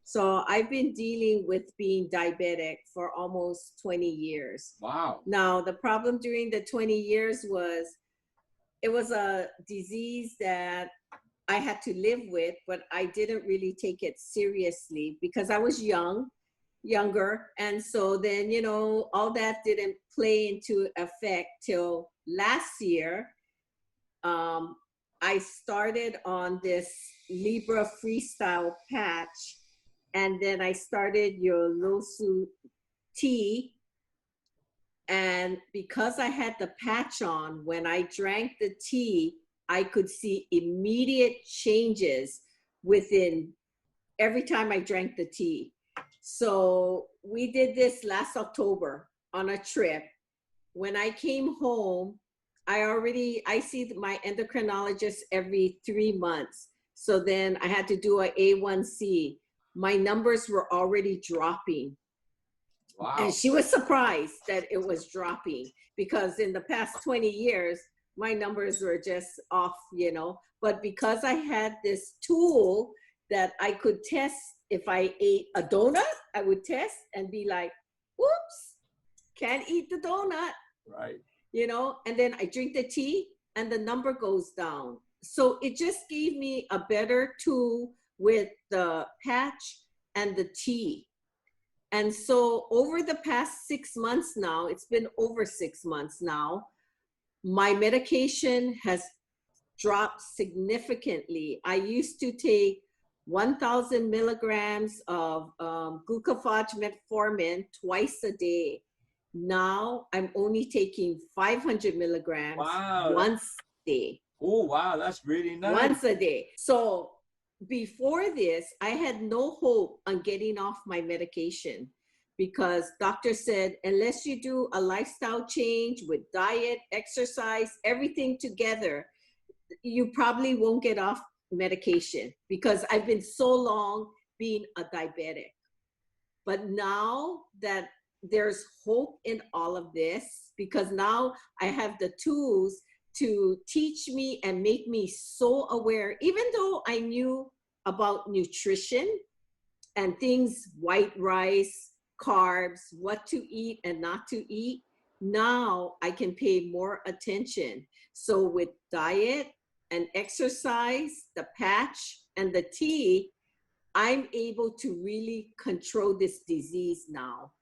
So I've been dealing with being diabetic for almost 20 years. Wow. Now, the problem during the 20 years was it was a disease that I had to live with, but I didn't really take it seriously because I was younger. And so then, you know, all that didn't play into effect till last year. I started on this Libra Freestyle patch, and then I started your Lowsutea. And because I had the patch on, when I drank the tea, I could see immediate changes within every time I drank the tea. So we did this last October on a trip. When I came home, I see my endocrinologist every 3 months. So then I had to do a A1C. My numbers were already dropping. Wow. And she was surprised that it was dropping because in the past 20 years, my numbers were just off, you know. But because I had this tool that I could test, if I ate a donut, I would test and be like, whoops, can't eat the donut. Right. You know, and then I drink the tea and the number goes down. So it just gave me a better tool with the patch and the tea. And so over the past 6 months now, it's been over 6 months now, my medication has dropped significantly. I used to take 1,000 milligrams of glucophage metformin twice a day. Now I'm only taking 500 milligrams once a day. Oh, wow, that's really nice. Once a day. So before this, I had no hope on getting off my medication because doctor said, unless you do a lifestyle change with diet, exercise, everything together, you probably won't get off medication because I've been so long being a diabetic. But now that there's hope in all of this, because now I have the tools to teach me and make me so aware, even though I knew about nutrition and things, white rice, carbs, what to eat and not to eat, now I can pay more attention. So with diet and exercise, the patch and the tea, I'm able to really control this disease now.